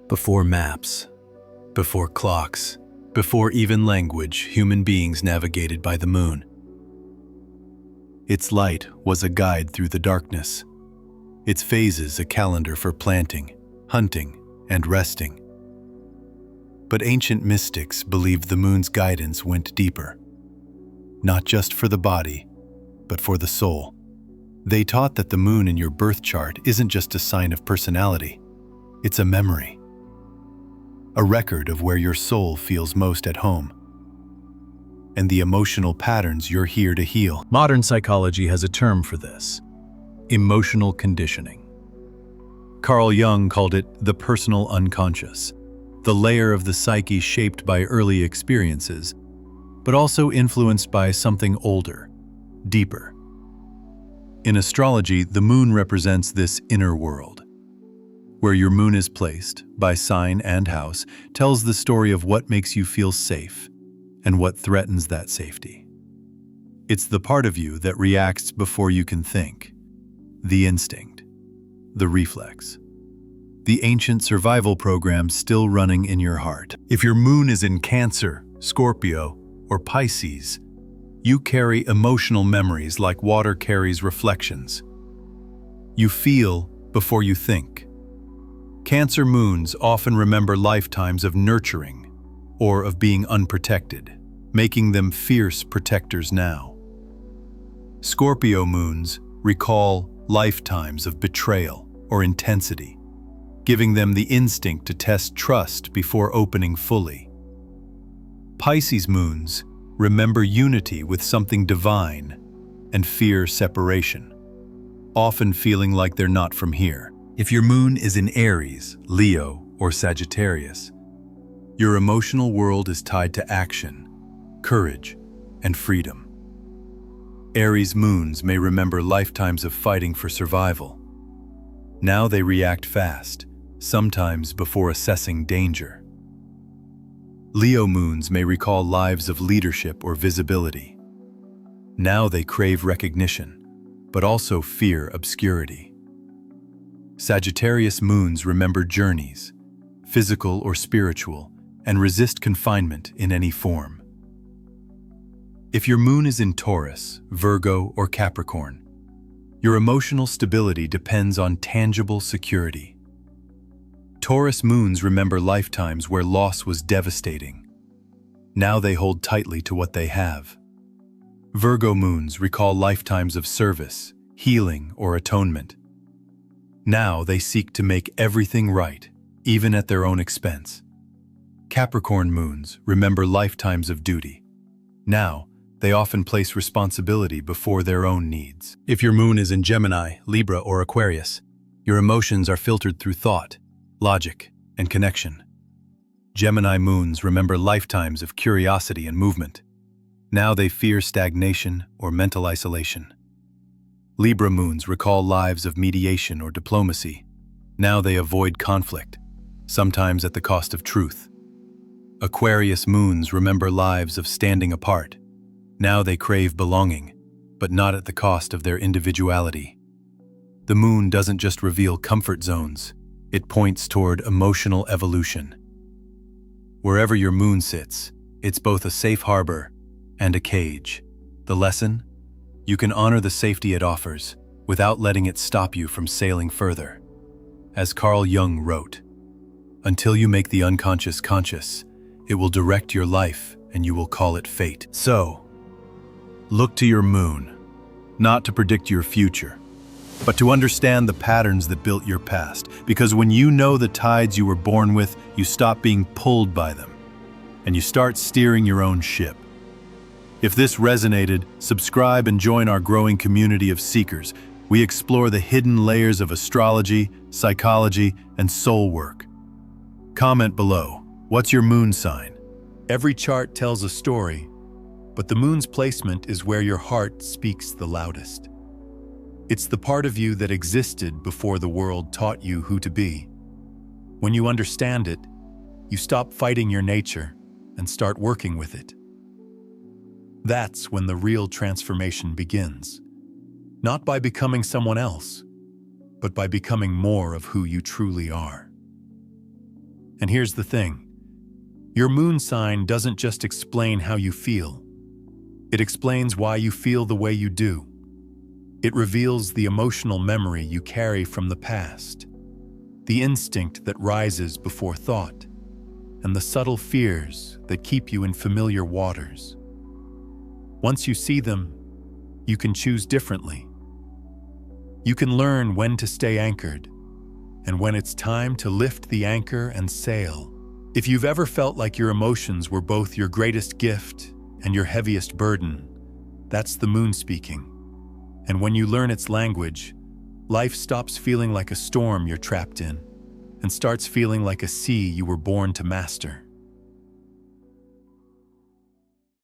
Before maps, before clocks, before even language, human beings navigated by the moon. Its light was a guide through the darkness. Its phases a calendar for planting, hunting, and resting. But ancient mystics believed the moon's guidance went deeper, not just for the body, but for the soul. They taught that the moon in your birth chart isn't just a sign of personality, it's a memory, a record of where your soul feels most at home, and the emotional patterns you're here to heal. Modern psychology has a term for this: emotional conditioning. Carl Jung called it the personal unconscious, the layer of the psyche shaped by early experiences, but also influenced by something older, deeper. In astrology, the moon represents this inner world. Where your moon is placed, by sign and house, tells the story of what makes you feel safe and what threatens that safety. It's the part of you that reacts before you can think, the instinct, the reflex, the ancient survival program still running in your heart. If your moon is in Cancer, Scorpio, or Pisces, you carry emotional memories like water carries reflections. You feel before you think. Cancer moons often remember lifetimes of nurturing or of being unprotected, making them fierce protectors now. Scorpio moons recall lifetimes of betrayal or intensity, giving them the instinct to test trust before opening fully. Pisces moons remember unity with something divine and fear separation, often feeling like they're not from here. If your moon is in Aries, Leo, or Sagittarius, your emotional world is tied to action, courage, and freedom. Aries moons may remember lifetimes of fighting for survival. Now they react fast, sometimes before assessing danger. Leo moons may recall lives of leadership or visibility. Now they crave recognition, but also fear obscurity. Sagittarius moons remember journeys, physical or spiritual, and resist confinement in any form. If your moon is in Taurus, Virgo, or Capricorn, your emotional stability depends on tangible security. Taurus moons remember lifetimes where loss was devastating. Now they hold tightly to what they have. Virgo moons recall lifetimes of service, healing, or atonement. Now they seek to make everything right, even at their own expense. Capricorn moons remember lifetimes of duty. Now, they often place responsibility before their own needs. If your moon is in Gemini, Libra, or Aquarius, your emotions are filtered through thought, logic, and connection. Gemini moons remember lifetimes of curiosity and movement. Now they fear stagnation or mental isolation. Libra moons recall lives of mediation or diplomacy. Now they avoid conflict, sometimes at the cost of truth. Aquarius moons remember lives of standing apart. Now they crave belonging, but not at the cost of their individuality. The moon doesn't just reveal comfort zones, it points toward emotional evolution. Wherever your moon sits, it's both a safe harbor and a cage. The lesson? You can honor the safety it offers without letting it stop you from sailing further. As Carl Jung wrote, "Until you make the unconscious conscious, it will direct your life and you will call it fate." So, look to your moon, not to predict your future, but to understand the patterns that built your past. Because when you know the tides you were born with, you stop being pulled by them, and you start steering your own ship. If this resonated, subscribe and join our growing community of seekers. We explore the hidden layers of astrology, psychology, and soul work. Comment below, what's your moon sign? Every chart tells a story, but the moon's placement is where your heart speaks the loudest. It's the part of you that existed before the world taught you who to be. When you understand it, you stop fighting your nature and start working with it. That's when the real transformation begins. Not by becoming someone else, but by becoming more of who you truly are. And here's the thing. Your moon sign doesn't just explain how you feel. It explains why you feel the way you do. It reveals the emotional memory you carry from the past, the instinct that rises before thought, and the subtle fears that keep you in familiar waters. Once you see them, you can choose differently. You can learn when to stay anchored, and when it's time to lift the anchor and sail. If you've ever felt like your emotions were both your greatest gift and your heaviest burden, that's the moon speaking. And when you learn its language, life stops feeling like a storm you're trapped in and starts feeling like a sea you were born to master.